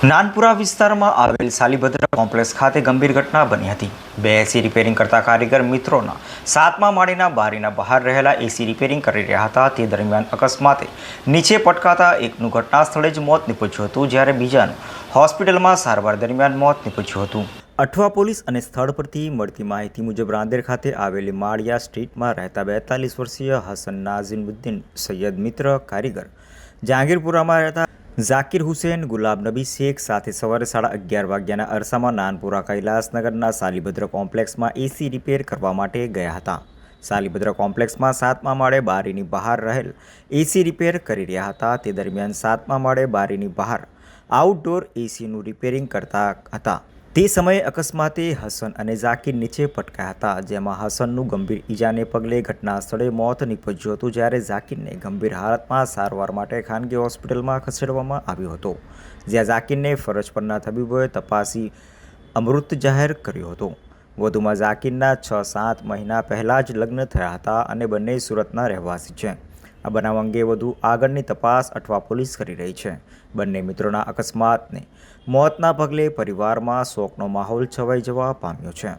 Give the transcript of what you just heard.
નાનપુરા વિસ્તારમાં આવેલ સાલીભદ્ર કોમ્પ્લેક્સ ખાતે ગંભીર ઘટના બની હતી। બે એસી રિપેરિંગ કરતા કારીગર મિત્રોના 7મા માળીના બારીના બહાર રહેલા એસી રિપેરિંગ કરી રહ્યા હતા। તે દરમિયાન અકસ્માતે નીચે પટકાતા એકનું ઘટના સ્થળે જ મોત નીપજ્યું હતું, જ્યારે બીજાનું હોસ્પિટલમાં સારવાર દરમિયાન મોત નીપજ્યું હતું। અઠવા પોલીસ અને સ્થળ પરથી મળતી માહિતી મુજબ રાંદેર ખાતે આવેલી માળિયા સ્ટ્રીટમાં રહેતા 42 વર્ષીય હસન નાઝીમુદ્દીન સૈયદ મિત્ર કારીગર જહાંગીરપુરામાં રહેતા ઝાકિર હુસેન ગુલાબ નબી શેખ સાથે સવારે 11:30 વાગ્યાના અરસામાં નાનપુરા કૈલાસનગરના સાલીભદ્ર કોમ્પ્લેક્સમાં એસી રિપેર કરવા માટે ગયા હતા। સાલીભદ્ર કોમ્પ્લેક્સમાં 7મા માળે બારીની બહાર રહેલ એસી રિપેર કરી રહ્યા હતા। તે દરમિયાન 7મા માળે બારીની બહાર આઉટડોર એસીનું રિપેરિંગ કરતા હતા। તે સમયે અકસ્માતે હસન અને ઝાકિર નીચે પટકાયા હતા, જેમાં હસનનું ગંભીર ઈજાને પગલે ઘટના સ્થળે મોત નીપજ્યું હતું, જ્યારે ઝાકિરને ગંભીર હાલતમાં સારવાર માટે ખાનગી હોસ્પિટલમાં ખસેડવામાં આવ્યો હતો, જ્યાં ઝાકિરને ફરજ પરના તબીબોએ તપાસી અમૃત જાહેર કર્યો હતો। વધુમાં ઝાકિરના 6-7 મહિના પહેલાં જ લગ્ન થયા હતા અને બંને સુરતના રહેવાસી છે। આ બનાવ અંગે વધુ આગળની તપાસ અઠવા પોલીસ કરી રહી છે। બંને મિત્રોના અકસ્માતને મોતના પગલે પરિવારમાં શોકનો માહોલ છવાઈ જવા પામ્યો છે।